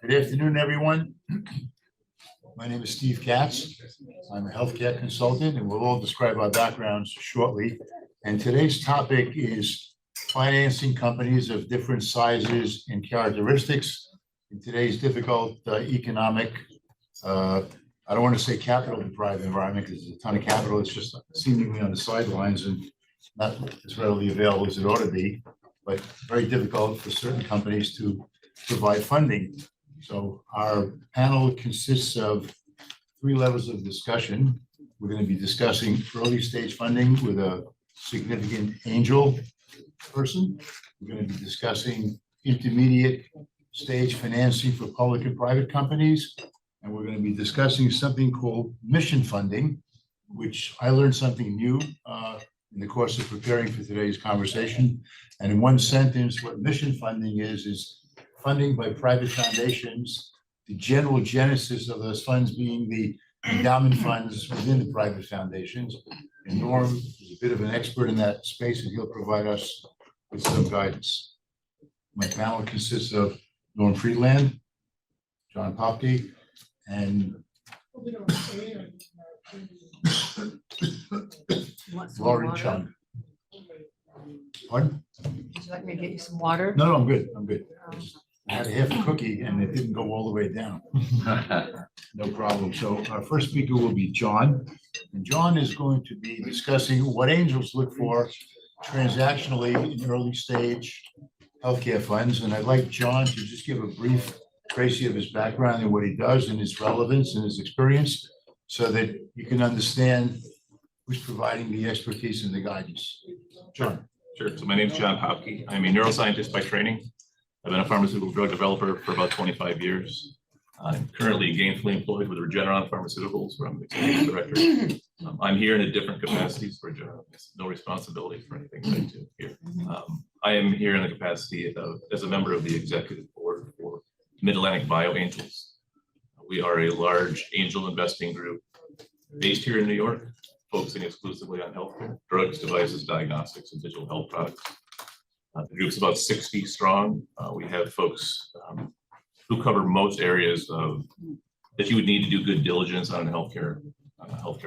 Good afternoon, everyone. My name is Steve Katz. I'm a healthcare consultant, and we'll all describe our backgrounds shortly. And today's topic is financing companies of different sizes and characteristics in today's difficult economic, I don't want to say capital deprived environment, because there's a ton of capital. It's just seemingly on the sidelines and not as readily available as it ought to be, but very difficult for certain companies to provide funding. So our panel consists of 3 levels of discussion. We're going to be discussing early stage funding with a significant angel person. We're going to be discussing intermediate stage financing for public and private companies. And we're going to be discussing something called mission funding, which I learned something new in the course of preparing for today's conversation. And in one sentence, what mission funding is funding by private foundations, the general genesis of those funds being the endowment funds within the private foundations. And Norm is a bit of an expert in that space, and he'll provide us with some guidance. My panel consists of Norm Friedland, John Popke, and Lauren Chung. Pardon? Would you like me to get you some water? No, I'm good. I'm good. I had a half a cookie and it didn't go all the way down. No problem. So our first speaker will be John. And John is going to be discussing what angels look for transactionally in early stage healthcare funds. And I'd like John to just give a brief trace of his background and what he does and his relevance and his experience so that you can understand who's providing the expertise and the guidance. John. Sure. So my name is John Popke. I'm a neuroscientist by training. I've been a pharmaceutical drug developer for about 25 years. I'm currently gainfully employed with Regeneron Pharmaceuticals, where I'm the executive director. I'm here in a different capacity for Regeneron. No responsibility for anything that I do here. I am here in the capacity as a member of the executive board for MidAtlantic Bio Angels. We are a large angel investing group based here in New York, focusing exclusively on healthcare, drugs, devices, diagnostics, and digital health products. The group's about 60 strong. We have folks who cover most areas that you would need to do good diligence on a healthcare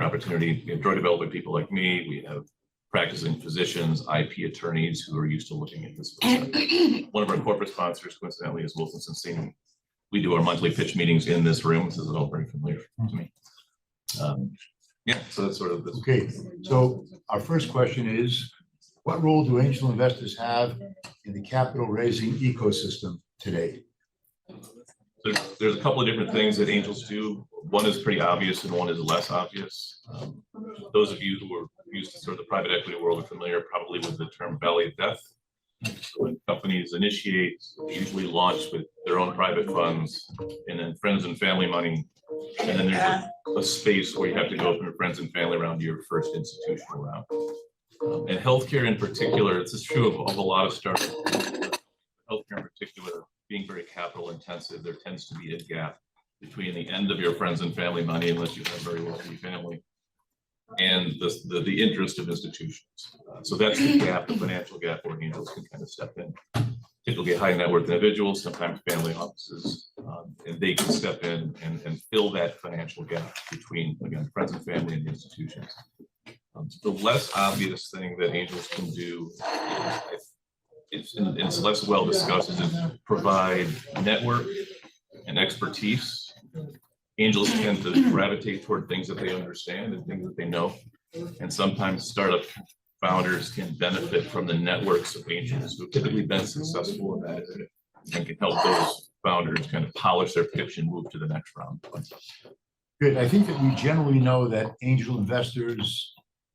opportunity. We have drug development people like me. We have practicing physicians, IP attorneys who are used to looking at this. One of our corporate sponsors, coincidentally, is Wilson Sonsini. We do our monthly pitch meetings in this room. This is all very familiar to me. Yeah, so that's sort of this. Okay, so our first question is, what role do angel investors have in the capital raising ecosystem today? There's a couple of different things that angels do. One is pretty obvious and one is less obvious. Those of you who are used to sort of the private equity world are familiar probably with the term valley of death. So when companies initiate, they usually launch with their own private funds and then friends and family money. And then there's a space where you have to go from your friends and family around to your first institutional round. And healthcare in particular, this is true of a lot of startups. Healthcare in particular, being very capital intensive, there tends to be a gap between the end of your friends and family money, unless you have a very wealthy family, and the interest of institutions. So that's the gap, the financial gap, where angels can kind of step in. Typically high net worth individuals, sometimes family offices, and they can step in and fill that financial gap between, again, friends and family and the institutions. The less obvious thing that angels can do, it's less well discussed, is provide network and expertise. Angels tend to gravitate toward things that they understand and things that they know. And sometimes startup founders can benefit from the networks of angels who have typically been successful in that area and can help those founders kind of polish their pitch and move to the next round. Good. I think that we generally know that angel investors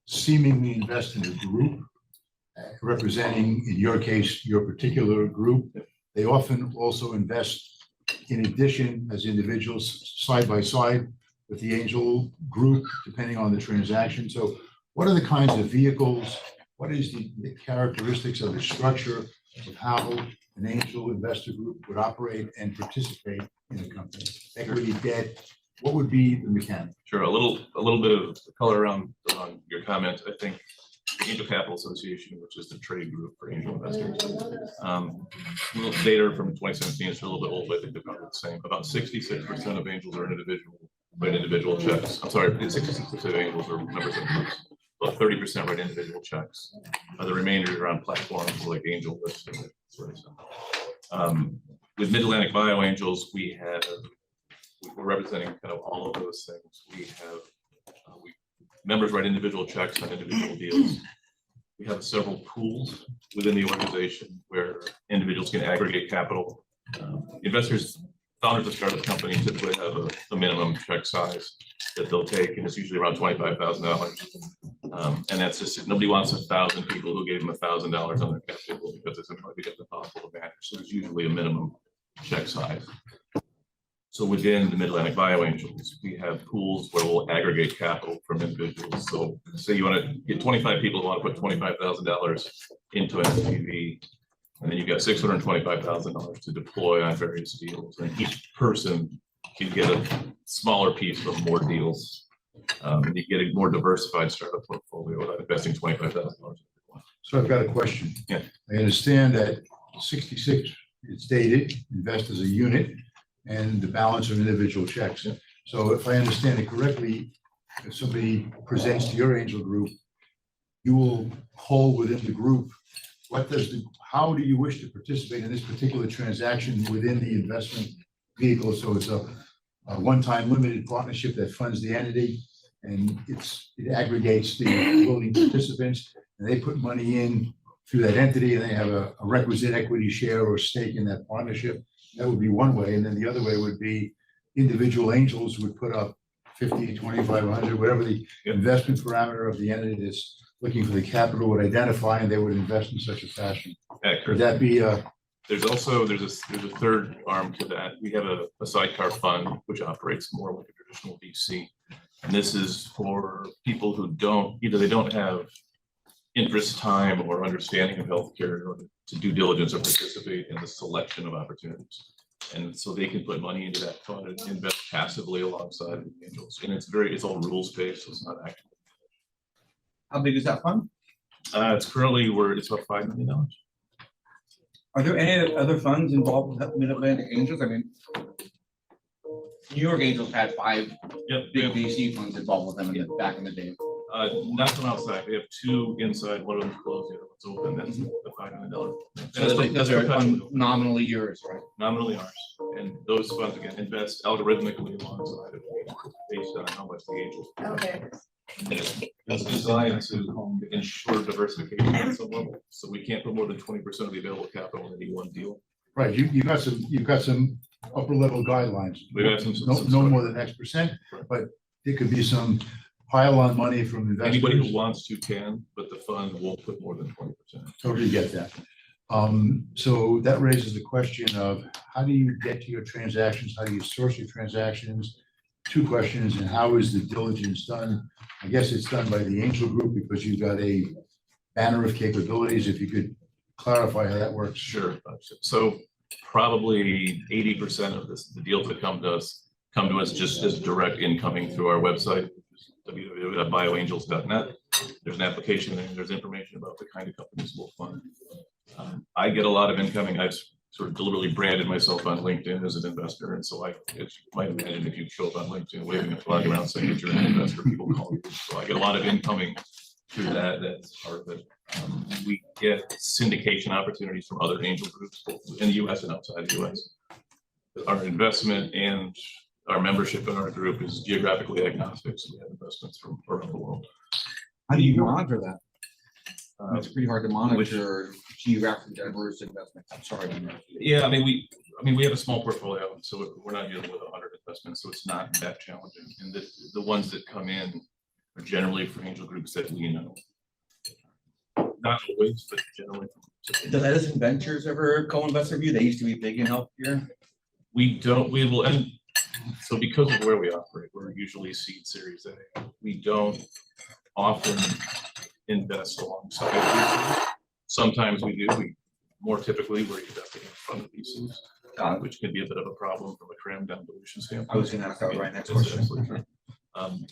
seemingly invest in a group representing, in your case, your particular group. They often also invest in addition as individuals side by side with the angel group, depending on the transaction. So what are the kinds of vehicles? What is the characteristics of the structure of how an angel investor group would operate and participate in a company? Equity, debt, what would be the mechanic? Sure, a little bit of color around your comments. I think the Angel Capital Association, which is the trade group for angel investors. Little data from 2017, it's a little bit old, but I think they're probably the same. About 66% of angels are write individual checks. I'm sorry, 66% of angels are members of groups. About 30% write individual checks. The remainder are on platforms like Angel List. With MidAtlantic Bio Angels, we're representing kind of all of those things. We have members write individual checks on individual deals. We have several pools within the organization where individuals can aggregate capital. Founders of startup companies typically have a minimum check size that they'll take, and it's usually around $25,000. And that's just, nobody wants 1,000 people who gave them $1,000 on their cap table because it's a possible advantage. So there's usually a minimum check size. So within the MidAtlantic Bio Angels, we have pools where we'll aggregate capital from individuals. So say you want to get 25 people who want to put $25,000 into an SPV, and then you've got $625,000 to deploy on various deals, and each person can get a smaller piece of more deals. And you get a more diversified startup portfolio without investing $25,000. So I've got a question. Yeah. I understand that 66, it's dated, invest as a unit, and the balance of individual checks. Yeah. So if I understand it correctly, if somebody presents to your angel group, you will poll within the group, how do you wish to participate in this particular transaction within the investment vehicle? So it's a one-time limited partnership that funds the entity, and it aggregates the voting participants, and they put money in through that entity, and they have a requisite equity share or stake in that partnership. That would be one way. And then the other way would be individual angels would put up 50, 2,500, whatever the investment parameter of the entity that's looking for the capital would identify, and they would invest in such a fashion. Could that be There's a third arm to that. We have a sidecar fund which operates more like a traditional VC, and this is for people who they don't have interest, time, or understanding of healthcare in order to due diligence or participate in the selection of opportunities. And so they can put money into that fund and invest passively alongside the angels. And it's all rules based, so it's not active. How big is that fund? It's currently it's about $5 million. Are there any other funds involved with MidAtlantic Angels? I mean, New York Angels had 5 big VC funds involved with them back in the day. Not from outside. We have 2 inside. One of them's closed, the other one's open. That's the $5 million. So those are nominally yours, right? Nominally ours. And those funds again invest algorithmically alongside of based on how much the angels. Okay. It's designed to ensure diversification at some level. So we can't put more than 20% of the available capital in any one deal. right? You've got some upper level guidelines. We have some No more than X percent, but there could be some pile on money from investors. Anybody who wants to can, but the fund won't put more than 20%. Totally get that. So that raises the question of how do you get to your transactions? How do you source your transactions? 2 questions, and how is the diligence done? I guess it's done by the angel group because you've got a banner of capabilities. If you could clarify how that works. Sure. So probably 80% of the deals that come to us just as direct incoming through our website, www.bioangels.net. There's an application and there's information about the kind of companies we'll fund. I get a lot of incoming. I've sort of deliberately branded myself on LinkedIn as an investor, and so as you might imagine, if you show up on LinkedIn waving a flag around saying that you're an investor, people call you. So I get a lot of incoming through that. That's part of it. We get syndication opportunities from other angel groups, both in the U.S. and outside the U.S. Our investment and our membership in our group is geographically agnostic, so we have investments from around the world. How do you monitor that? It's pretty hard to monitor geographically diverse investments. I'm sorry. Yeah, I mean, we have a small portfolio, so we're not dealing with 100 investments, so it's not that challenging. And the ones that come in are generally for angel groups that we know. Not always, but generally. Does Edison Ventures ever co-invest with you? They used to be big in healthcare. We will, and so because of where we operate, we're usually seed series A. We don't often invest alongside. Sometimes we do. More typically we're investing in front of VCs, which can be a bit of a problem from a crammed down dilution standpoint. I was going to ask that right next question.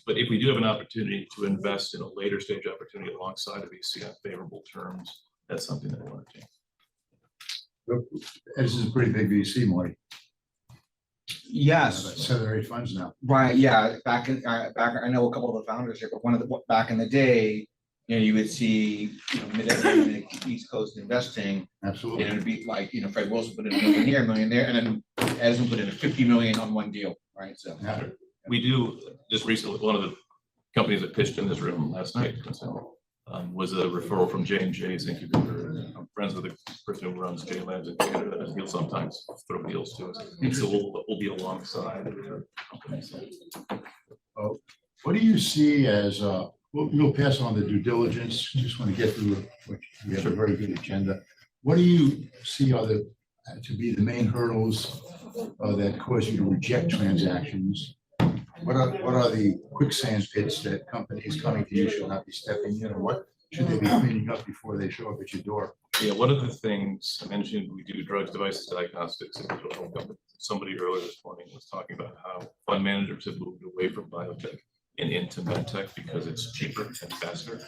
But if we do have an opportunity to invest in a later stage opportunity alongside of VC on favorable terms, that's something that we want to take. This is a pretty big VC, Marty. Yes. About 7 or 8 funds now. Right, yeah, I know a couple of the founders here, but back in the day, you would see, MidAtlantic, East Coast investing, Absolutely. and it'd be like, Fred Wilson put in $1 million there, and then Edison put in 50 million on one deal, right, so. Yeah. We do, just recently, one of the companies that pitched in this room last night was a referral from J&J's incubator. I'm friends with the person who runs J-Labs in Canada, and he'll sometimes throw deals to us. And so we'll be alongside the companies. What do you see as, we'll pass on the due diligence, just want to get through, which we have a very good agenda. What do you see are to be the main hurdles that cause you to reject transactions? What are the quicksand pits that companies coming to you should not be stepping in, or what should they be cleaning up before they show up at your door? Yeah, one of the things I mentioned, we do drugs, devices, diagnostics, and digital health companies. Somebody earlier this morning was talking about how fund managers have moved away from biotech and into medtech because it's cheaper and faster.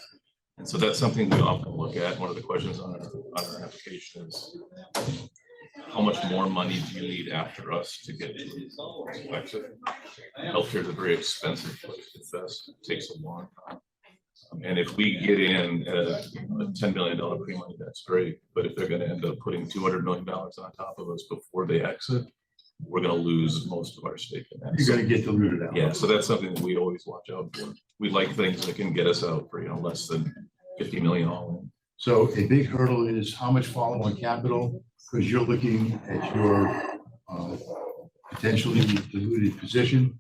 And so that's something we often look at. One of the questions on our application is, how much more money do you need after us to get to exit? Healthcare is a very expensive place to invest. It takes a long time. And if we get in at a $10 million pre-money, that's great. But if they're going to end up putting $200 million on top of us before they exit, we're going to lose most of our stake in that. You're going to get diluted out. Yeah, so that's something that we always watch out for. We like things that can get us out for less than 50 million all in. So a big hurdle is how much follow-on capital, because you're looking at your potentially diluted position.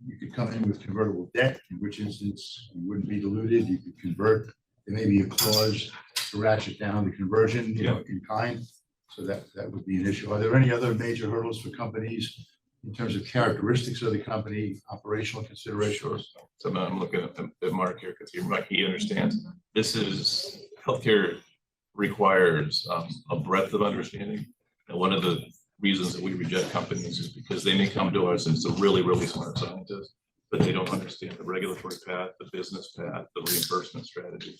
You could come in with convertible debt, in which instance you wouldn't be diluted. You could convert. There may be a clause to ratchet down the conversion, in kind. So that would be an issue. Are there any other major hurdles for companies in terms of characteristics of the company, operational considerations? Sure. So now I'm looking at Mark here because he understands. This is healthcare requires a breadth of understanding. And one of the reasons that we reject companies is because they may come to us and it's a really, really smart scientist, but they don't understand the regulatory path, the business path, the reimbursement strategy.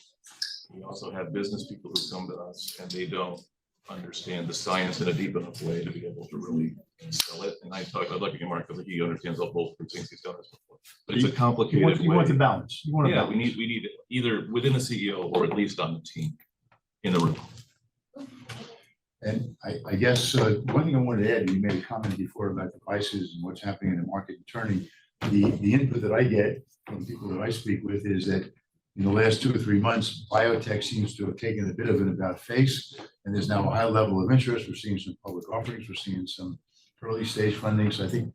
We also have business people who come to us and they don't understand the science in a deep enough way to be able to really sell it. And I'd like to get Mark because he understands all both things. He's done this before. But it's a complicated You want the balance. You want a balance. we need either within the CEO or at least on the team in the room. And I guess one thing I wanted to add, you made a comment before about devices and what's happening in the market turning. The input that I get from people that I speak with is that in the last 2 or 3 months, biotech seems to have taken a bit of an about face, and there's now a high level of interest. We're seeing some public offerings. We're seeing some early stage funding. So I think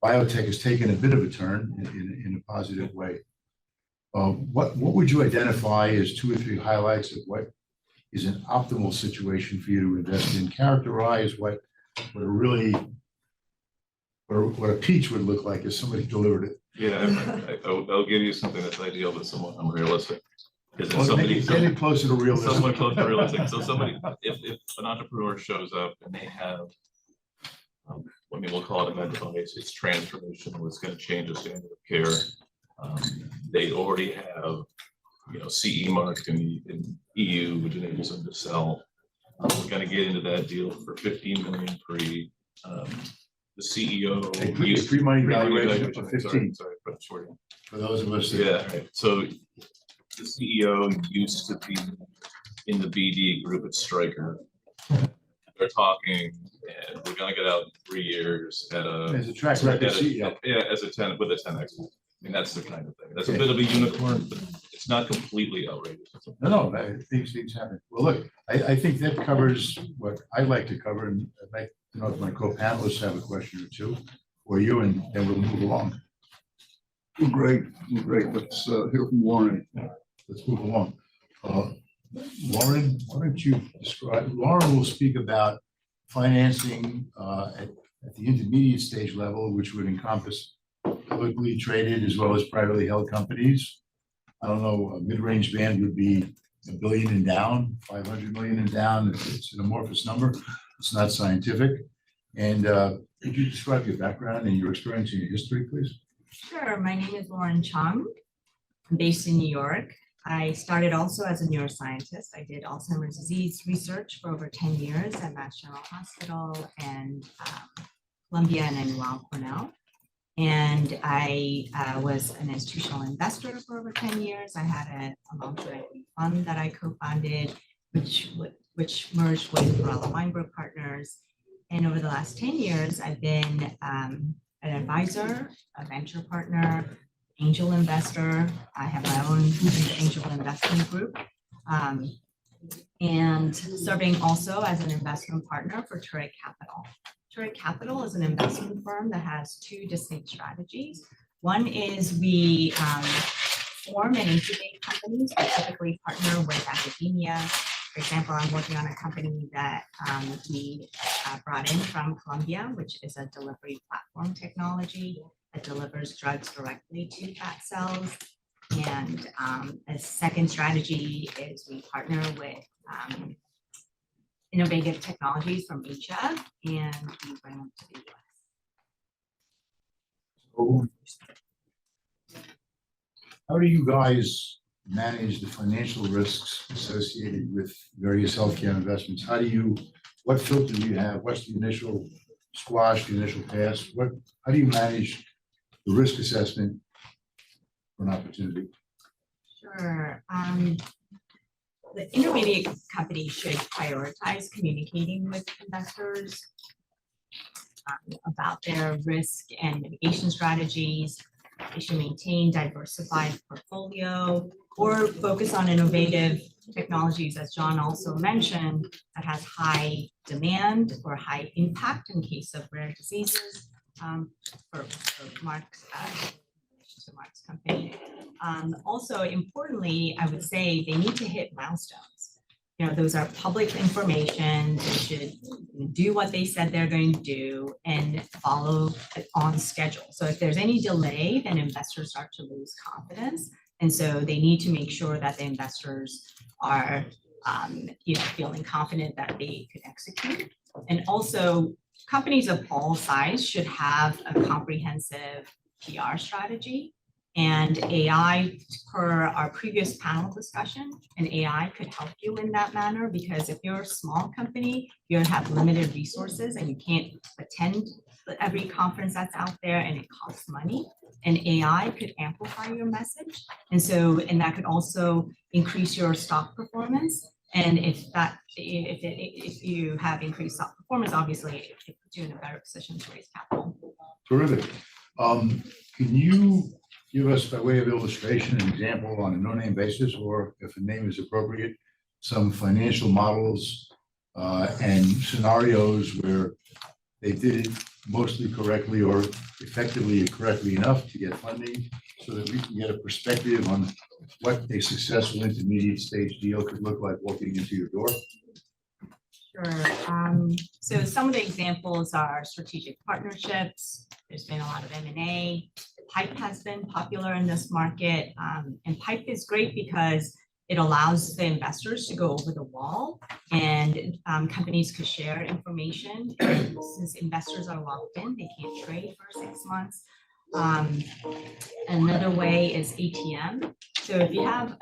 biotech has taken a bit of a turn in a positive way. What would you identify as 2 or 3 highlights of what is an optimal situation for you to invest in? Characterize what a really, or what a peach would look like if somebody delivered it. Yeah, I'll give you something that's ideal, but somewhat unrealistic. Because Well, somebody, getting closer to realistic. somewhat close to realistic. So somebody, if an entrepreneur shows up and they have, we'll call it a med device, it's transformational, it's going to change the standard of care. They already have, CE marked in EU, which enables them to sell. We're going to get into that deal for 15 million pre. The CEO. The pre-money valuation of 15. Sorry, but short. For those of us that. Yeah, right. So the CEO used to be in the BD group at Stryker. They're talking, and we're gonna get out in 3 years at a. As a track record CEO. Yeah, as a 10 with a 10x. I mean, that's the kind of thing. That's a bit of a unicorn, but it's not completely outrageous. No, things happen. Well, look, I think that covers what I'd like to cover, and I'd like to know if my co-panelists have a question or two for you, and then we'll move along. Great. Let's hear from Warren. Let's move along. Lauren, why don't you describe, Lauren will speak about financing at the intermediate stage level, which would encompass publicly traded as well as privately held companies. I don't know, a mid-range band would be $1 billion and down, 500 million and down. It's an amorphous number. It's not scientific. And could you describe your background and your experience and your history, please? Sure. My name is Lauren Chung. I'm based in New York. I started also as a neuroscientist. I did Alzheimer's disease research for over 10 years at Mass General Hospital and Columbia and Cornell. And I was an institutional investor for over 10 years. I had a long-term equity fund that I co-founded, which merged with Perella Weinberg Partners. And over the last 10 years, I've been an advisor, a venture partner, angel investor. I have my own angel investment group, and serving also as an investment partner for Turret Capital. Turret Capital is an investment firm that has two distinct strategies. One is we form and incubate companies. We typically partner with academia. For example, I'm working on a company that we brought in from Columbia, which is a delivery platform technology that delivers drugs directly to fat cells. And a second strategy is we partner with innovative technologies from Asia, and we bring them to the US. So, how do you guys manage the financial risks associated with various healthcare investments? What filter do you have? What's the initial squash, the initial pass? How do you manage the risk assessment for an opportunity? Sure. The intermediate company should prioritize communicating with investors about their risk and mitigation strategies. They should maintain diversified portfolio or focus on innovative technologies, as John also mentioned, that has high demand or high impact in case of rare diseases. For Mark's company. Also, importantly, I would say they need to hit milestones. You know, those are public information. They should do what they said they're going to do and follow it on schedule. So if there's any delay, then investors start to lose confidence. And so they need to make sure that the investors are feeling confident that they could execute. And also, companies of all size should have a comprehensive PR strategy. And AI, per our previous panel discussion, an AI could help you in that manner, because if you're a small company, you have limited resources and you can't attend every conference that's out there and it costs money. An AI could amplify your message. And that could also increase your stock performance. And if you have increased stock performance, obviously it puts you in a better position to raise capital. Terrific. Can you give us, by way of illustration, an example on a no-name basis, or if a name is appropriate, some financial models and scenarios where they did it mostly correctly or effectively correctly enough to get funding, so that we can get a perspective on what a successful intermediate stage deal could look like walking into your door? Sure. So some of the examples are strategic partnerships. There's been a lot of M&A. PIPE has been popular in this market. And PIPE is great because it allows the investors to go over the wall, and companies could share information. And since investors are locked in, they can't trade for 6 months. Another way is ATM. So if you have,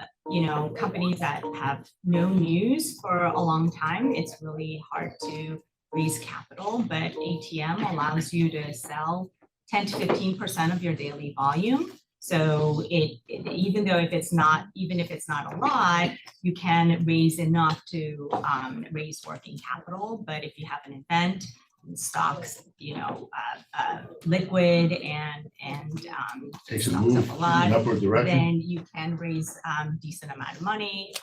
companies that have no news for a long time, it's really hard to raise capital, but ATM allows you to sell 10 to 15% of your daily volume. So even if it's not a lot, you can raise enough to raise working capital. But if you have an event, stocks, liquid and Takes a stocks move up a lot, in an upward direction. then you can raise decent amount of money.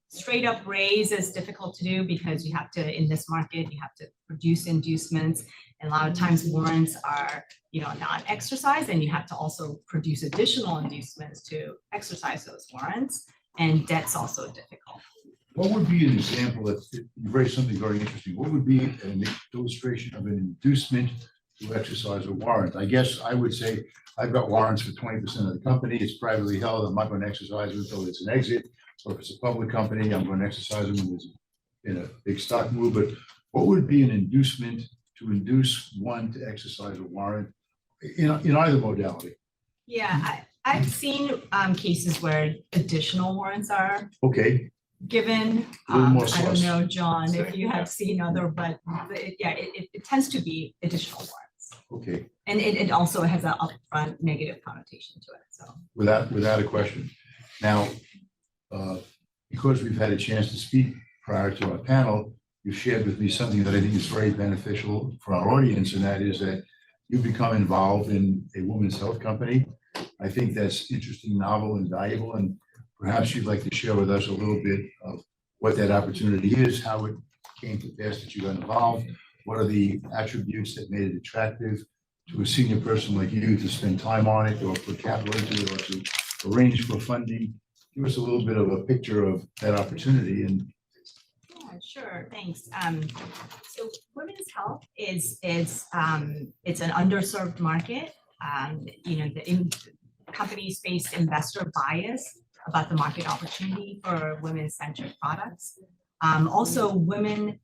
Straight up raise is difficult to do because you have to, in this market, you have to produce inducements. And a lot of times warrants are, not exercised, and you have to also produce additional inducements to exercise those warrants. And debt's also difficult. What would be an example that you raised something very interesting? What would be an illustration of an inducement to exercise a warrant? I guess I would say I've got warrants for 20% of the company. It's privately held. I'm not going to exercise them until it's an exit. Or if it's a public company, I'm going to exercise them when it's in a big stock move. But what would be an inducement to induce one to exercise a warrant in either modality? Yeah, I've seen cases where additional warrants are Okay, given. A little more I don't sauce. know, John, if you have seen other, but it tends to be additional warrants. okay, And it also has an upfront negative connotation to it, so. without a question. Now, because we've had a chance to speak prior to our panel, you shared with me something that I think is very beneficial for our audience, and that is that you become involved in a women's health company. I think that's interesting, novel, and valuable, and perhaps you'd like to share with us a little bit of what that opportunity is, how it came to pass that you got involved, what are the attributes that made it attractive to a senior person like you to spend time on it, or put capital into it, or to arrange for funding. Give us a little bit of a picture of that opportunity and Yeah, sure, thanks. So women's health is it's an underserved market. Companies face investor bias about the market opportunity for women-centered products. Also, women's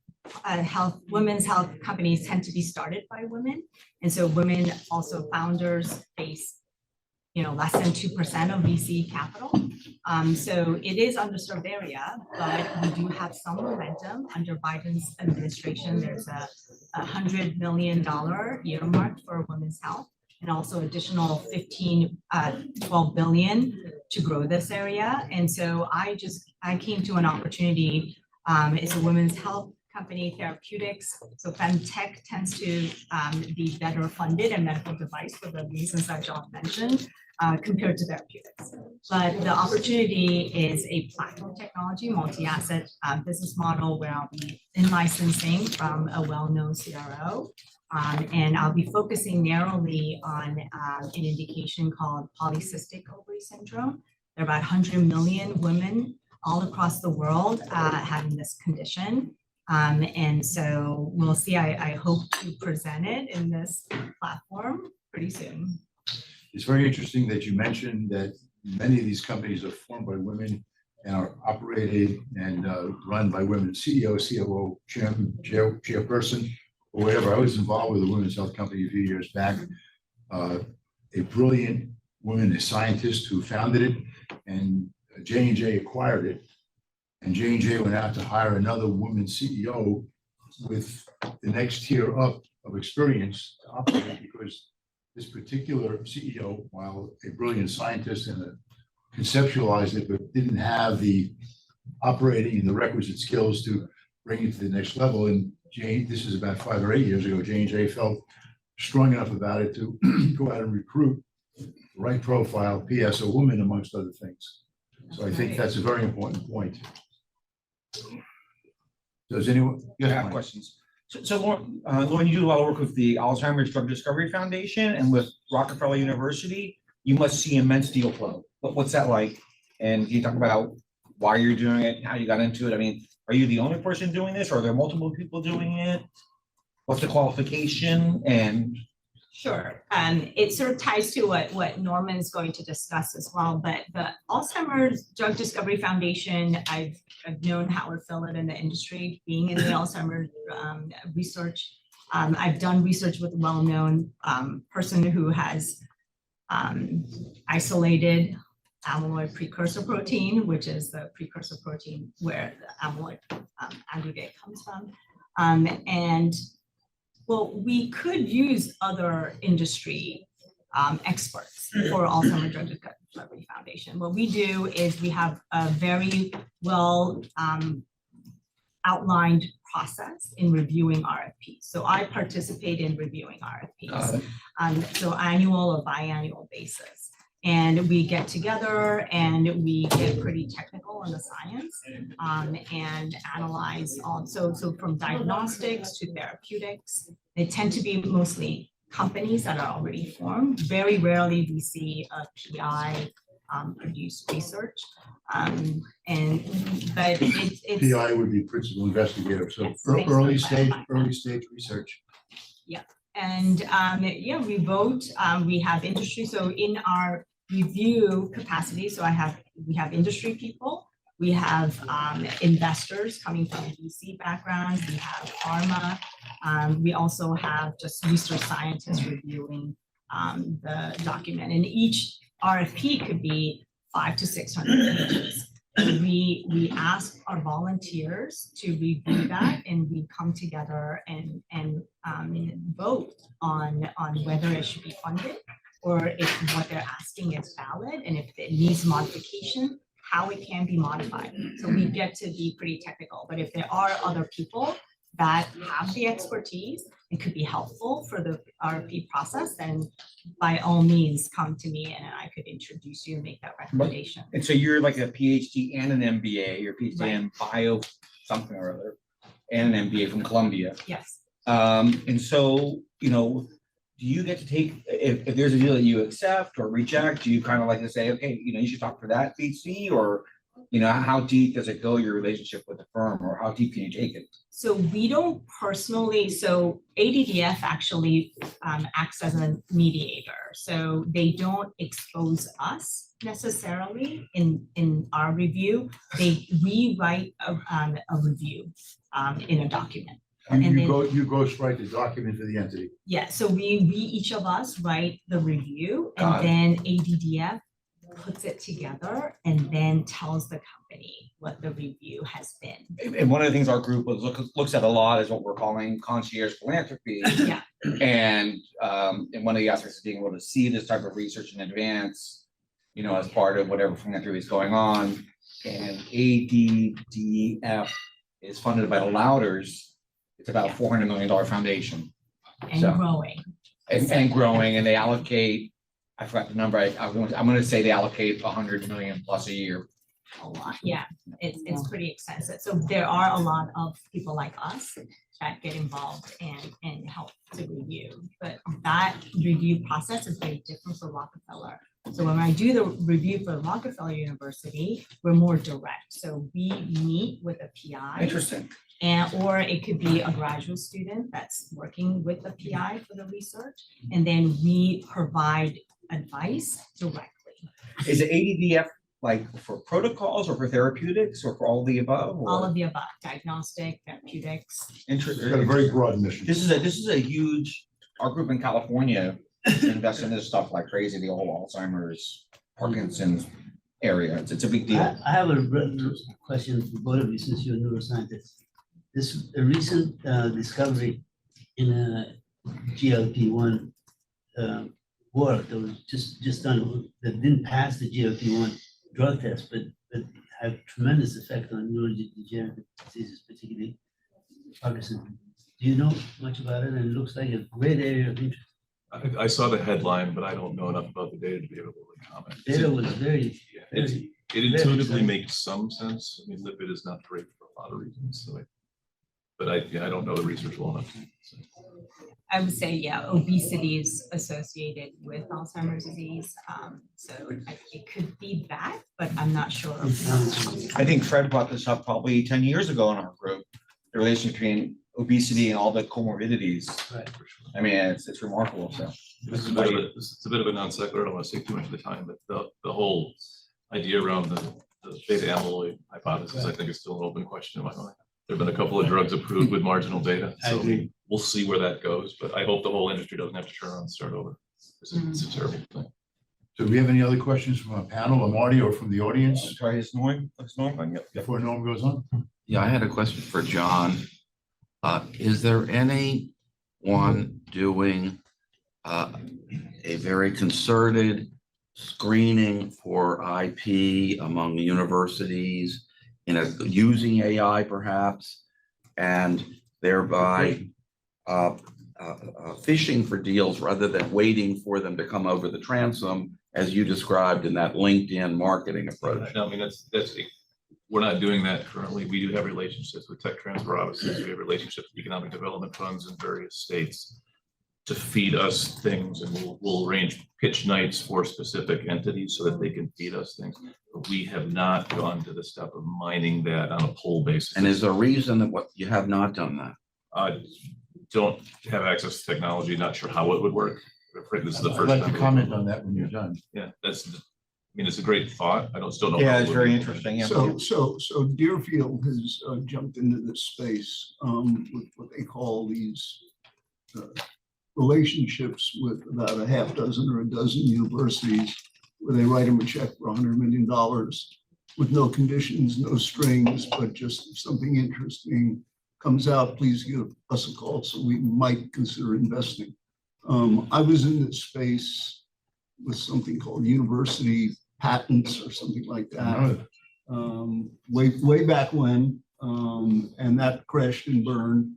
health companies tend to be started by women, and so women also founders face less than 2% of VC capital. So it is underserved area, but we do have some momentum under Biden's administration. There's a $100 million earmarked for women's health, and also additional 12 billion to grow this area. And so I came to an opportunity. It's a women's health company, therapeutics. So femtech tends to be better funded and medical device for the reasons that John mentioned, compared to therapeutics. But the opportunity is a platform technology, multi-asset business model where I'll be in licensing from a well-known CRO. And I'll be focusing narrowly on an indication called polycystic ovary syndrome. There are about 100 million women all across the world having this condition. And so we'll see, I hope to present it in this platform pretty soon. it's very interesting that you mentioned that many of these companies are formed by women and are operated and run by women, CEO, COO, chairman, chairperson, or whatever. I was involved with a women's health company a few years back. A brilliant woman, a scientist who founded it, and J&J acquired it. And J&J went out to hire another woman CEO with the next tier up of experience to operate, because this particular CEO, while a brilliant scientist and conceptualized it, but didn't have the operating and the requisite skills to bring it to the next level. And this is about 5 or 8 years ago, J&J felt strong enough about it to go out and recruit the right profile, PS, a woman, amongst other things. So I think that's a very important point. Does anyone? I have questions. So Lauren, you do a lot of work with the Alzheimer's Drug Discovery Foundation and with Rockefeller University. You must see immense deal flow. What's that like? And can you talk about why you're doing it, how you got into it? I mean, are you the only person doing this, or are there multiple people doing it? What's the qualification? And Sure. It sort of ties to what Norman's going to discuss as well, but the Alzheimer's Drug Discovery Foundation, I've known Howard Phillip in the industry, being in the Alzheimer's research. I've done research with a well-known person who has isolated amyloid precursor protein, which is the precursor protein where the amyloid aggregate comes from. And well, we could use other industry experts for Alzheimer's Drug Discovery Foundation. What we do is we have a very well outlined process in reviewing RFPs. So I participate in reviewing RFPs on so annual or biannual basis. And we get together and we get pretty technical on the science and analyze all. So from diagnostics to therapeutics, they tend to be mostly companies that are already formed. Very rarely we see a PI produced research. But it's PI would be principal investigator, so Yes, early basically, stage research. And yeah, we vote, we have industry. So in our review capacity, so we have industry people, we have investors coming from VC backgrounds, we have pharma, we also have just research scientists reviewing the document, and each RFP could be 500 to 600 pages. And we ask our volunteers to review that, and we come together and vote on whether it should be funded, or if what they're asking is valid, and if it needs modification, how it can be modified. So we get to be pretty technical, but if there are other people that have the expertise and could be helpful for the RFP process, then by all means, come to me and I could introduce you and make that recommendation. And so you're like a PhD and an MBA, you're PhD Right. in bio something or other, and an MBA from Columbia. Yes. And so, you know, do you get to take, if there's a deal that you accept or reject, do you kind of like to say, okay, you know, you should talk for that VC, or, you know, how deep does it go, your relationship with the firm, or how deep can you take it? So we don't personally, so ADDF actually acts as a mediator. So they don't expose us necessarily in our review. We write a review in a document. And then- You ghostwrite the document for the entity. Yeah, so we each of us write the review, Got and then ADDF puts it together and then tells the company what the review has been. And one of the things our group looks at a lot is what we're calling concierge philanthropy. Yeah, And one of the aspects of being able to see this type of research in advance, you know, as part of whatever philanthropy is going on. And ADDF is funded by the Louders. It's about $400 million foundation and So- growing. and growing, and they allocate, I forgot the number, I'm gonna say they allocate 100 million plus a year. A lot, yeah, it's pretty extensive. So there are a lot of people like us that get involved and help to review. But that review process is very different for Rockefeller. So when I do the review for Rockefeller University, we're more direct. So we meet with a PI. Interesting. Or it could be a graduate student that's working with the PI for the research, and then we provide advice directly. Is it ADDF like for protocols or for therapeutics or for all the above? or- All of the above, diagnostic, therapeutics. It's got a Interesting. very broad mission. This is a huge, our group in California invests in this stuff like crazy, the whole Alzheimer's, Parkinson's area. It's a big deal. I have a question for both of you, since you're neuroscientists. A recent discovery in a GLP-1 work that was just done, that didn't pass the GLP-1 drug test, but had tremendous effect on neurodegenerative diseases, particularly Parkinson's. Do you know much about it? And it looks like a great area of interest. I saw the headline, but I don't know enough about the data to be able to really comment. Data was very, Yeah, very, It intuitively exciting. makes some sense. I mean, lipid is not great for a lot of reasons, so but I don't know the research well enough. So. I would say, yeah, obesity is associated with Alzheimer's disease. So it could be that, but I'm not sure. I think Fred brought this up probably 10 years ago in our group, the relation between obesity and all the comorbidities. right. For sure. I mean, it's remarkable, so. This is a bit of a non sequitur. I don't want to say too much of the time, but the whole idea around the beta amyloid hypothesis, I think, is still an open question in my mind. There've been a couple of drugs approved with marginal data, I so agree. we'll see where that goes. But I hope the whole industry doesn't have to turn around and start over. It's a terrible thing. So do we have any other questions from our panel, or Marty, or from the audience Try his snoring button, yep. before Norm goes on? Yeah, I had a question for John. Is there anyone doing a very concerted screening for IP among the universities using AI perhaps, and thereby fishing for deals rather than waiting for them to come over the transom, as you described in that LinkedIn marketing approach? No, I mean, that's we're not doing that currently. We do have relationships with tech transfer offices. We have relationships with economic development funds in various states to feed us things, and we'll arrange pitch nights for specific entities so that they can feed us things. But we have not gone to the step of mining that on a poll basis. And is there a reason that you have not done that? I don't have access to technology, not sure how it would work. I'm afraid this is the I'd first like time. to comment on that when you're done. Yeah, I mean, it's a great thought. I still don't know. Yeah, how it it's would very be. interesting, yeah. So Deerfield has jumped into this space with what they call these relationships with about a half dozen or a dozen universities where they write them a check for $100 million with no conditions, no strings, but just if something interesting comes out, please give us a call so we might consider investing. I was in this space with something called university patents or something like that. Way back when, and that crashed and burned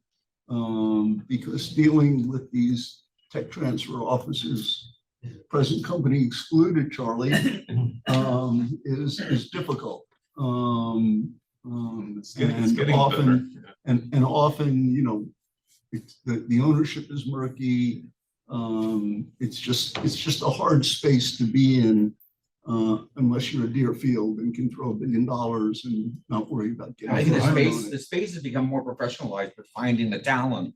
because dealing with these tech transfer offices, present company excluded, Charlie, is difficult. It's getting better. And often, you know, the ownership is murky. It's just a hard space to be in unless you're a Deerfield and can throw $1 billion and not worry about getting. I think fined on it. the space has become more professionalized, but finding the talent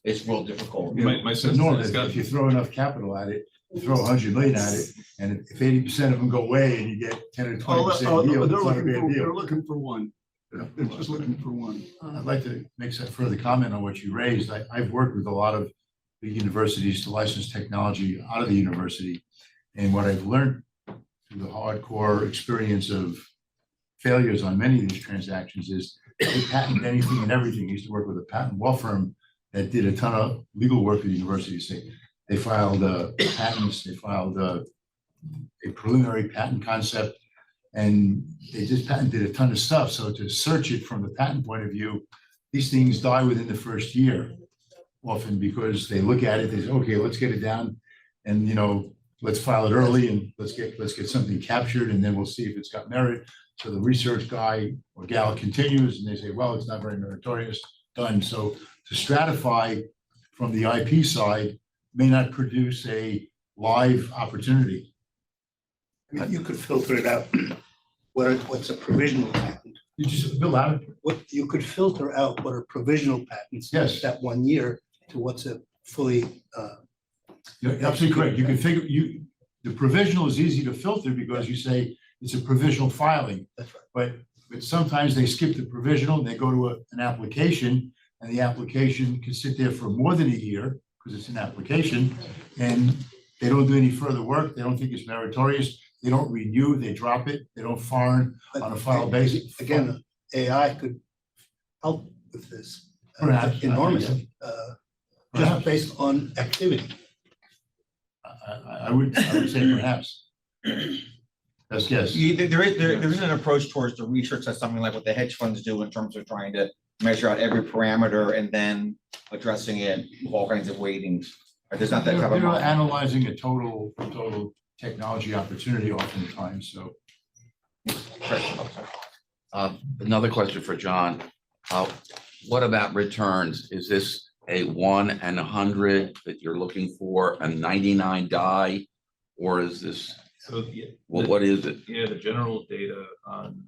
is real difficult. My So sense Norm, is if you throw enough capital at it, you throw 100 million at it, and if 80% of them go away and you get 10 or 20% yield, it's not a big They're deal. looking for one. They're just looking for one. I'd like to make some further comment on what you raised. I've worked with a lot of big universities to license technology out of the university. And what I've learned through the hardcore experience of failures on many of these transactions is they patent anything and everything. I used to work with a patent law firm that did a ton of legal work at the university. They filed patents, they filed a preliminary patent concept, and they just patented a ton of stuff. So to search it from the patent point of view, these things die within the first year, often because they look at it, they say, okay, let's get it down, and let's file it early and let's get something captured, and then we'll see if it's got merit. So the research guy or gal continues, and they say, well, it's not very meritorious, done. So to stratify from the IP side may not produce a live opportunity. I mean, you could filter it out. What's a provisional patent? You just build out. What you could filter out what are provisional patents. Yes. That 1 year to what's a fully. You're absolutely correct. You can figure the provisional is easy to filter because you say it's a provisional filing. That's right. But sometimes they skip the provisional and they go to an application, and the application can sit there for more than a year because it's an application, and they don't do any further work. They don't think it's meritorious. They don't renew, they drop it, they don't foreign on a file basis. Again, AI could help with this Perhaps. enormously, Perhaps. just based on activity. I would say perhaps. Best guess. There is an approach towards the research that's something like what the hedge funds do in terms of trying to measure out every parameter and then addressing it with all kinds of weightings. There's not that kind of They're model. analyzing a total technology opportunity oftentimes, so. Another question for John. What about returns? Is this a 1 and 100 that you're looking for, a 99 die? Or is this, what is it? Yeah, the general data on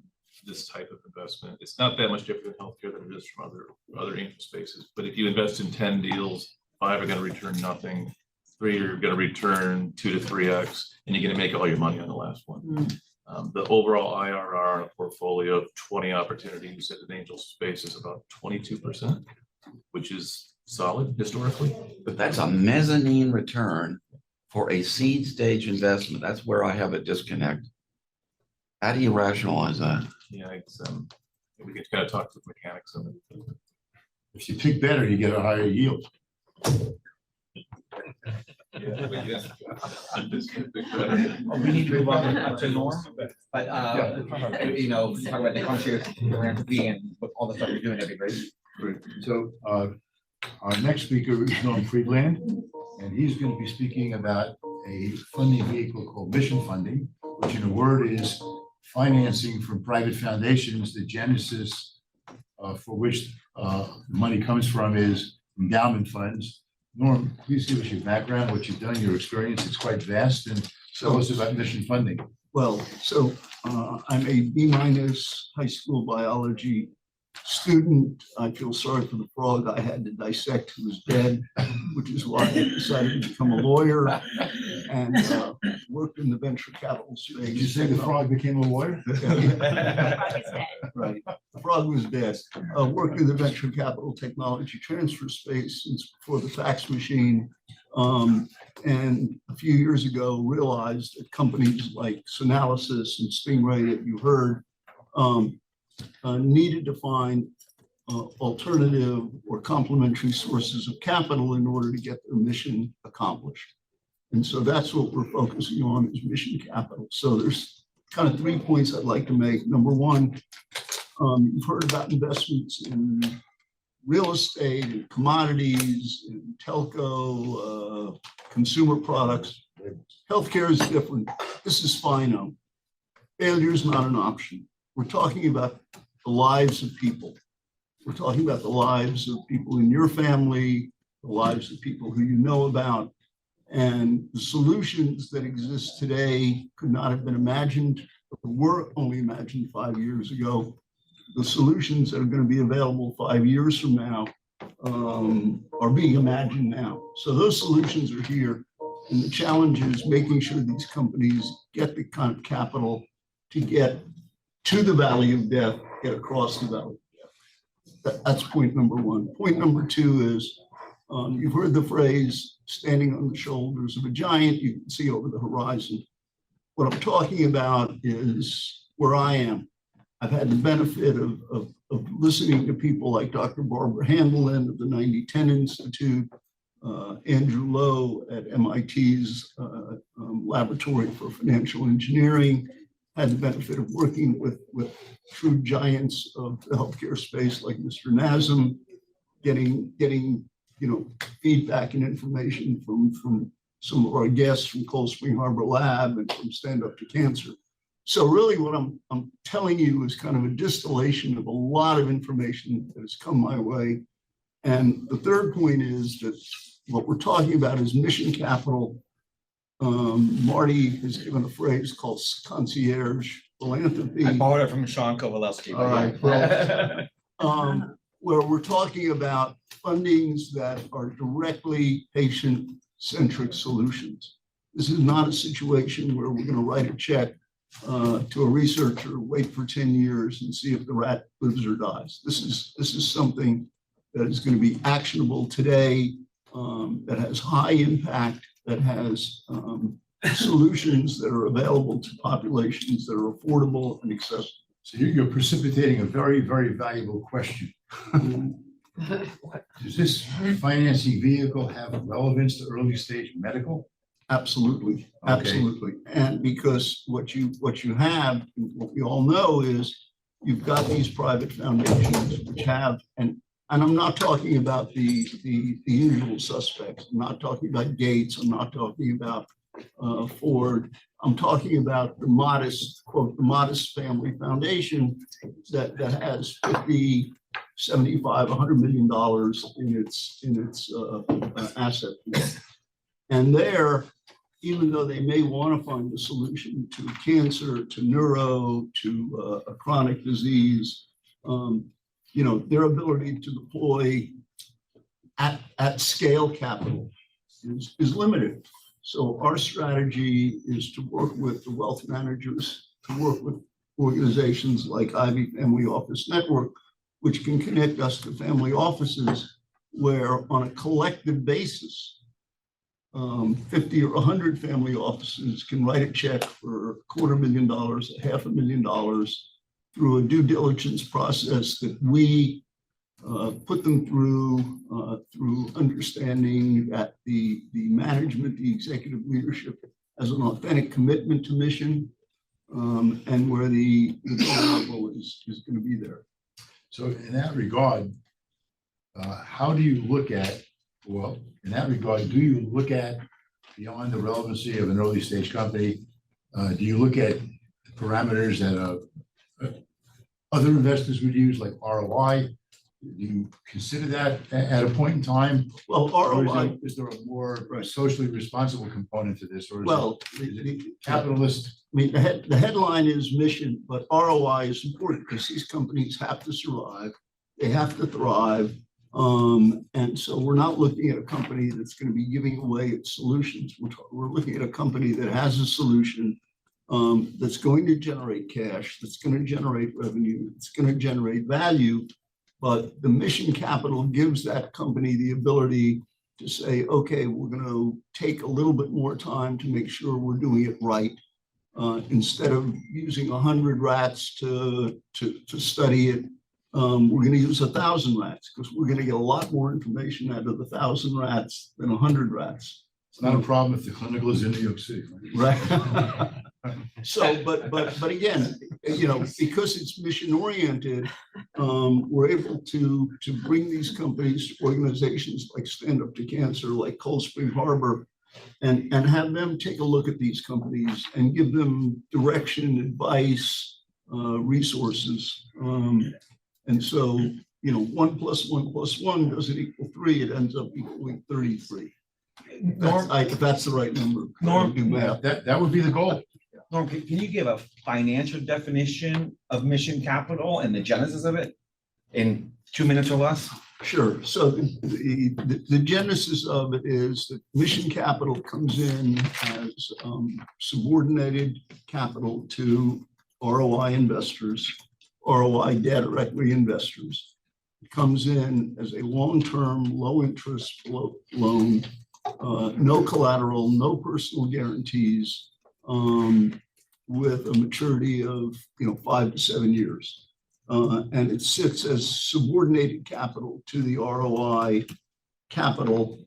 this type of investment, it's not that much different in healthcare than it is from other income spaces. But if you invest in 10 deals, 5 are going to return nothing, 3 are going to return 2 to 3x, and you're going to make all your money on the last one. The overall IRR on a portfolio of 20 opportunities at an angel space is about 22%, which is solid historically. But that's a mezzanine return for a seed stage investment. That's where I have a disconnect. How do you rationalize that? Yeah, it's we can kind of talk to the mechanics of it. If you pick better, you get a higher yield. We need to move on to Norm, but talk about the country philanthropy and what all the stuff you're doing, that'd be great. Great. So our next speaker is Norm Friedland, and he's going to be speaking about a funding vehicle called mission funding, which in a word is financing from private foundations. The genesis for which money comes from is endowment funds. Norm, please give us your background, what you've done, your experience. It's quite vast, and tell us about mission funding. Well, so I'm a B- high school biology student. I feel sorry for the frog I had to dissect who was dead, which is why I decided to become a lawyer and worked in the venture capital space. Did you say the frog became a lawyer? Right, the frog was dead. Worked in the venture capital technology transfer space since before the fax machine. And a few years ago realized that companies like Synalysis and Stingray that you heard needed to find alternative or complementary sources of capital in order to get their mission accomplished. And so that's what we're focusing on is mission capital. So there's kind of 3 points I'd like to make. Number one, you've heard about investments in real estate, and commodities, and telco, consumer products. Healthcare is different. This is finite. Failure is not an option. We're talking about the lives of people. We're talking about the lives of people in your family, the lives of people who you know about. And the solutions that exist today could not have been imagined, or were only imagined 5 years ago. The solutions that are going to be available 5 years from now are being imagined now. So those solutions are here. And the challenge is making sure these companies get the kind of capital to get to the valley of death, get across the valley of death. That's point number one. Point number two is you've heard the phrase standing on the shoulders of a giant. You can see over the horizon. What I'm talking about is where I am. I've had the benefit of listening to people like Dr. Barbara Handelin of the 9010 Institute, Andrew Lowe at MIT's Laboratory for Financial Engineering, had the benefit of working with true giants of the healthcare space like Mr. Nazem, getting feedback and information from some of our guests from Cold Spring Harbor Lab and from Stand Up to Cancer. So really what I'm telling you is kind of a distillation of a lot of information that has come my way. And the third point is that what we're talking about is mission capital. Marty has given a phrase called concierge philanthropy. I borrowed it from Sean Kowalewski. All right, well, where we're talking about fundings that are directly patient-centric solutions. This is not a situation where we're going to write a check to a researcher, wait for 10 years and see if the rat lives or dies. This is something that is going to be actionable today, that has high impact, that has solutions that are available to populations that are affordable and accessible. So you're precipitating a very, very valuable question. Does this financing vehicle have relevance to early stage medical? Absolutely, Okay. absolutely. And because what you have, what we all know is you've got these private foundations which have, and I'm not talking about the usual suspects. I'm not talking about Gates. I'm not talking about Ford. I'm talking about the modest, quote, the modest family foundation that has 50, 75, $100 million in its asset pool. And there, even though they may want to find a solution to cancer, to neuro, to a chronic disease, their ability to deploy at scale capital is limited. So our strategy is to work with the wealth managers, to work with organizations like Ivy Family Office Network, which can connect us to family offices where on a collective basis, 50 or 100 family offices can write a check for $250,000, $500,000 through a due diligence process that we put them through understanding that the management, the executive leadership has an authentic commitment to mission, and where the level is going to be there. So in that regard, how do you look at, well, in that regard, do you look at beyond the relevancy of an early stage company? Do you look at parameters that other investors would use, like ROI? Do you consider that at a point in time? Well, Or ROI, is there a more socially responsible component to this? Or is well, it capitalist? I mean, the headline is mission, but ROI is important because these companies have to survive. They have to thrive. And so we're not looking at a company that's going to be giving away its solutions. We're looking at a company that has a solution that's going to generate cash, that's going to generate revenue, it's going to generate value. But the mission capital gives that company the ability to say, okay, we're going to take a little bit more time to make sure we're doing it right. Instead of using 100 rats to study it, we're going to use 1,000 rats because we're going to get a lot more information out of the 1,000 rats than 100 rats. It's not a problem if the clinical is in New York City. Right. So, but again, you know, because it's mission oriented, we're able to bring these companies, organizations like Stand Up to Cancer, like Cold Spring Harbor, and have them take a look at these companies and give them direction, advice, resources. And so, you know, 1 + 1 + 1 doesn't equal 3, it ends up equaling 33. That's the right number. Norm, Do math. That would be the goal. Norm, can you give a financial definition of mission capital and the genesis of it in 2 minutes or less? Sure. So the genesis of it is that mission capital comes in as subordinated capital to ROI investors, ROI debt or equity investors. It comes in as a long-term, low-interest loan, no collateral, no personal guarantees, with a maturity of 5 to 7 years. And it sits as subordinated capital to the ROI capital.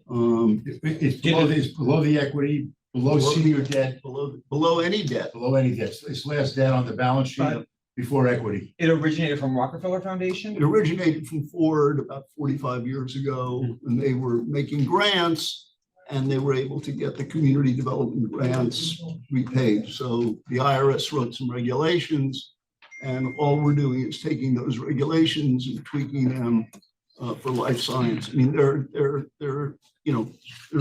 It's below the equity, below senior debt, Below any debt. below any debt. It's last debt on the balance sheet Right. before equity. It originated from Rockefeller Foundation? It originated from Ford about 45 years ago, and they were making grants, and they were able to get the community development grants repaid. So the IRS wrote some regulations, and all we're doing is taking those regulations and tweaking them for life science. I mean, there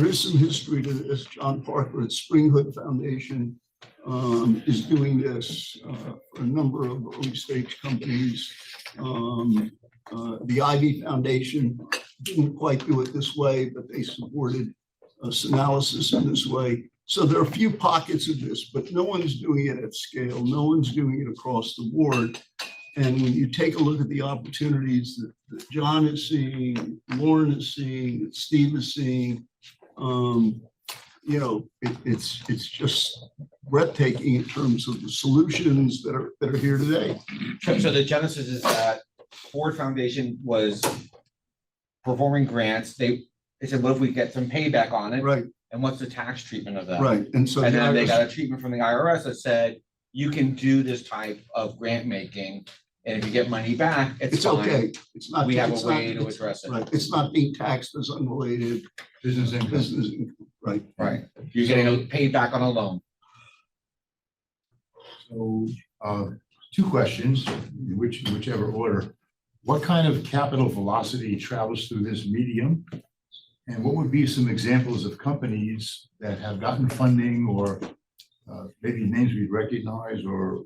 is some history to this. John Parker at Spring Hood Foundation is doing this for a number of early stage companies. The Ivy Foundation didn't quite do it this way, but they supported analysis in this way. So there are a few pockets of this, but no one's doing it at scale. No one's doing it across the board. And when you take a look at the opportunities that John is seeing, Lauren is seeing, that Steve is seeing, it's just breathtaking in terms of the solutions that are here today. So the genesis is that Ford Foundation was performing grants. They said, what if we get some payback on it? Right, And what's the tax treatment of that? right. And so And then they the got a treatment from the IRS that said, you can do this type of grant making, and if you get money back, it's it's okay. fine. It's not. We have it's a way not- to it's- address it. Right, it's not being taxed as unrelated Business income. business, income. Right. Right. You're getting paid back on a loan. So, two questions, in whichever order. What kind of capital velocity travels through this medium? And what would be some examples of companies that have gotten funding, or maybe names we'd recognize, or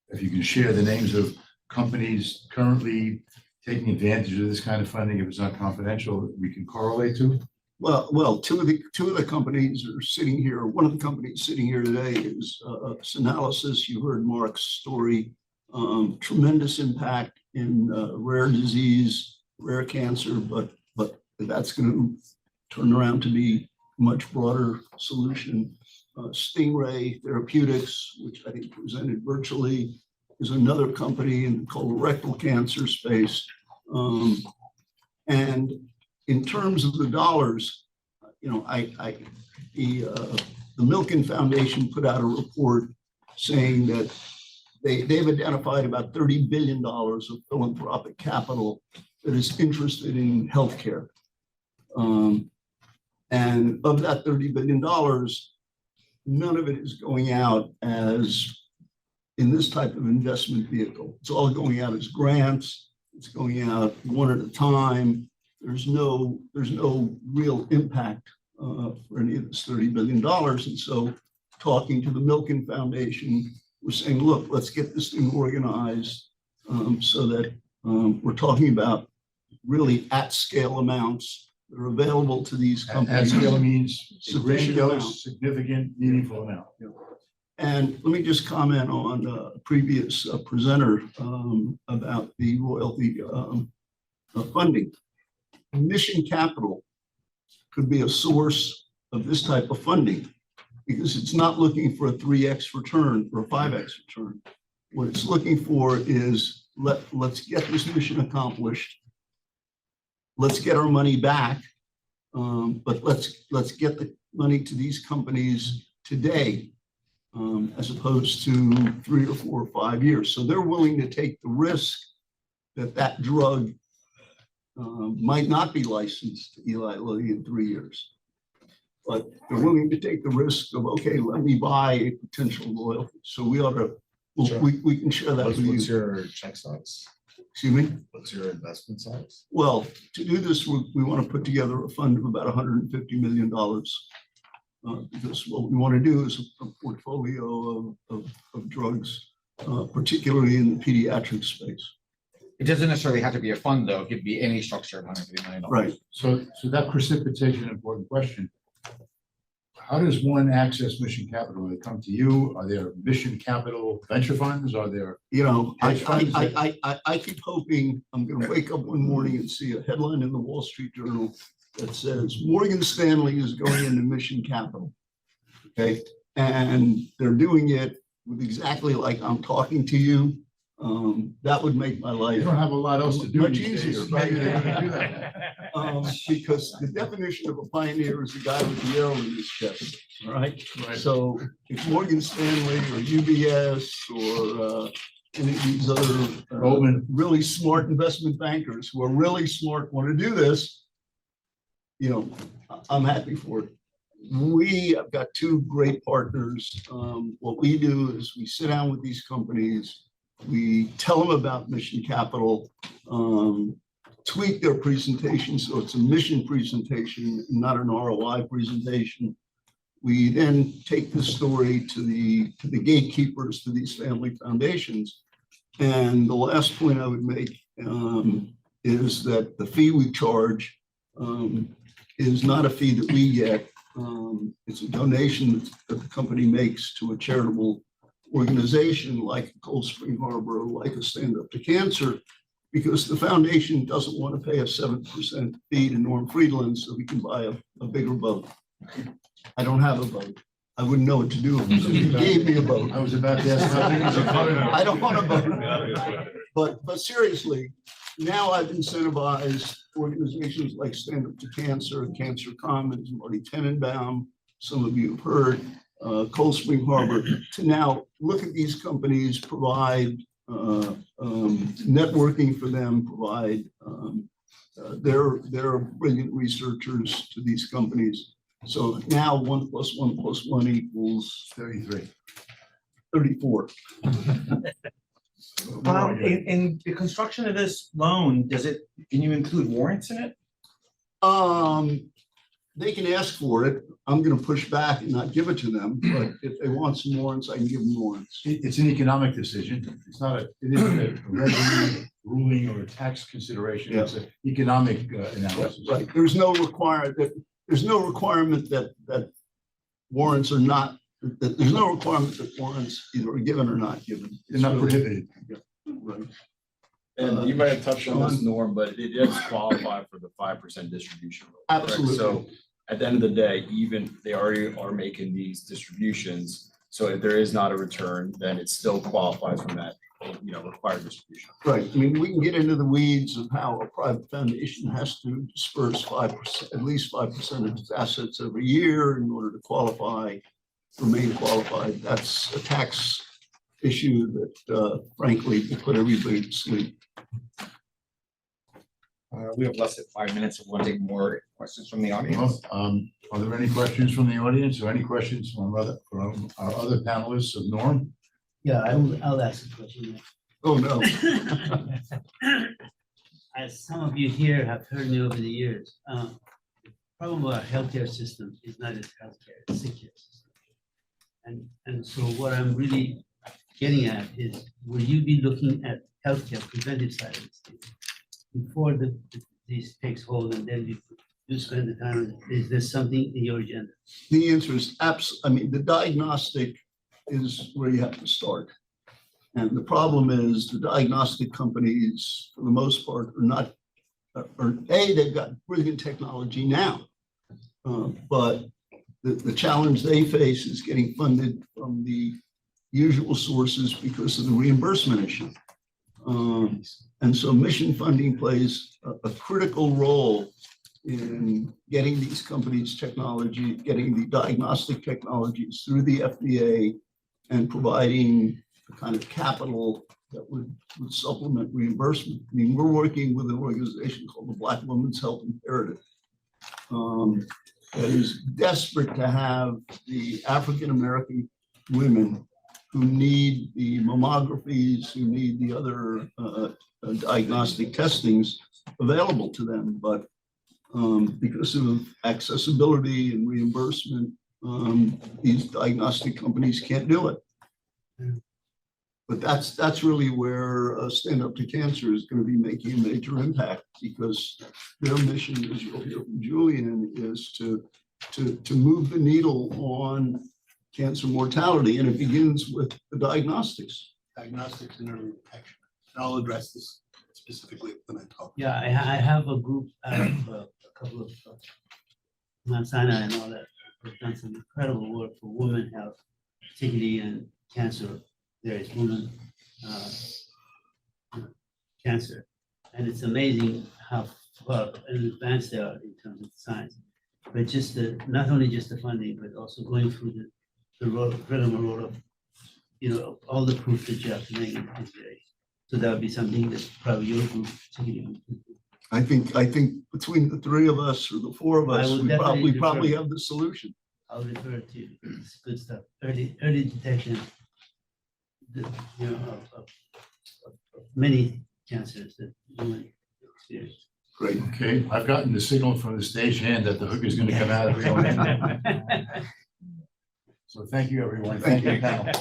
if you can share the names of companies currently taking advantage of this kind of funding, if it's not confidential, we can correlate to? Well, two of the companies are sitting here. One of the companies sitting here today is Analysis. You heard Mark's story. Tremendous impact in rare disease, rare cancer, but that's going to turn around to be a much broader solution. Stingray Therapeutics, which I think presented virtually, is another company in the colorectal cancer space. And in terms of the dollars, the Milken Foundation put out a report saying that they've identified about $30 billion of philanthropic capital that is interested in healthcare. And of that $30 billion, none of it is going out as in this type of investment vehicle. It's all going out as grants. It's going out one at a time. There's no real impact for any of this $30 billion. And so talking to the Milken Foundation, we're saying, look, let's get this thing organized so that we're talking about really at scale amounts that are available to these At companies. scale means a Sufficient granular, amount. significant, meaningful amount. And let me just comment on a previous presenter about the royalty funding. Mission capital could be a source of this type of funding, because it's not looking for a 3x return or a 5x return. What it's looking for is let's get this mission accomplished. Let's get our money back, but let's get the money to these companies today, as opposed to 3 or 4 or 5 years. So they're willing to take the risk that that drug might not be licensed to Eli Lilly in 3 years. But they're willing to take the risk of, okay, let me buy a potential royalty. So we ought to, we can share that with you. What's your check size? Excuse me? What's your investment size? Well, to do this, we want to put together a fund of about $150 million. Because what we want to do is a portfolio of drugs, particularly in the pediatric space. It doesn't necessarily have to be a fund, though. It could be any structure of $150 million. Right. So that precipitates an important question. How does one access mission capital? They come to you? Are there mission capital venture funds? Are there? You know, Hedge funds that- I keep hoping I'm going to wake up one morning and see a headline in the Wall Street Journal that says Morgan Stanley is going into mission capital. Okay, and they're doing it with exactly like I'm talking to you. That would make my You life don't have a lot else to do much these days. easier. Maybe they're gonna do that. Because the definition of a pioneer is a guy with the arrow in his chest, all right? Right. So if Morgan Stanley or UBS or any of these other Goldman. really smart investment bankers who are really smart want to do this, you know, I'm happy for it. We have got 2 great partners. What we do is we sit down with these companies, we tell them about mission capital, tweak their presentation so it's a mission presentation, not an ROI presentation. We then take the story to the gatekeepers, to these family foundations. And the last point I would make is that the fee we charge is not a fee that we get. It's a donation that the company makes to a charitable organization like Cold Spring Harbor, like a Stand Up to Cancer, because the foundation doesn't want to pay a 7% fee to Norm Friedland so we can buy a bigger boat. I don't have a boat. I wouldn't know what to do if he gave me a boat. I was about to ask. how big is a boat? I don't want a boat. But seriously, now I've incentivized organizations like Stand Up to Cancer, Cancer Commons, Marty Tenenbaum, some of you have heard, Cold Spring Harbor, to now look at these companies, provide networking for them, provide their brilliant researchers to these companies. So now 1 + 1 + 1 equals 33. 34. In the construction of this loan, can you include warrants in it? They can ask for it. I'm gonna push back and not give it to them, but if they want some warrants, I can give them warrants. It's an economic decision. It's not it isn't a revenue ruling or a tax consideration. It's an economic analysis. Right, there's no requirement that warrants are not, that there's no requirement that warrants either are given or not given. They're not prohibited. Right. And you might have touched on this, Norm, but it does qualify for the 5% distribution rule. correct? Absolutely. So at the end of the day, even if they already are making these distributions, so if there is not a return, then it still qualifies from that, required distribution. Right, I mean, we can get into the weeds of how a private foundation has to disperse 5%, at least 5% of its assets every year in order to qualify, remain qualified. That's a tax issue that frankly will put everybody to sleep. We have less than 5 minutes. If we want to take more questions from the audience. Well, are there any questions from the audience or any questions from our other panelists of Norm? Yeah, I'll ask a question. Oh, no. As some of you here have heard me over the years, the problem with our healthcare system is not just healthcare, it's sick care system. And so what I'm really getting at is, will you be looking at healthcare preventive side of this thing before the disease takes hold, and then you spend the time, is there something in your agenda? The answer is absolutely. I mean, the diagnostic is where you have to start. And the problem is the diagnostic companies, for the most part, are not, they've got brilliant technology now, But the challenge they face is getting funded from the usual sources because of the reimbursement issue. And so mission funding plays a critical role in getting these companies' technology, getting the diagnostic technologies through the FDA and providing the kind of capital that would supplement reimbursement. I mean, we're working with an organization called the Black Women's Health Imperative that is desperate to have the African-American women who need the mammographies, who need the other diagnostic testings available to them. But because of accessibility and reimbursement, these diagnostic companies can't do it. But that's really where Stand Up to Cancer is going to be making a major impact, because their mission, as you'll hear from Julian, is to move the needle on cancer mortality, and it begins with the diagnostics. Diagnostics and early detection. And I'll address this specifically when I talk. Yeah, I have a group, I have a couple of Mount Sinai and all that, have done some incredible work for women health, particularly in cancer, various women cancer. And it's amazing how far advanced they are in terms of science. But just not only just the funding, but also going through the rigmarole of, all the proof that you have to make is very. So that would be something that probably your group particularly. I think between the three of us or the four of I us, would we definitely probably defer. have the solution. I'll refer to you. It's good stuff. Early detection. Of many cancers that women experience. Great. Okay, I've gotten the signal from the stagehand that the hook is going to come out every now and then. So thank you, everyone. Thank you, panel.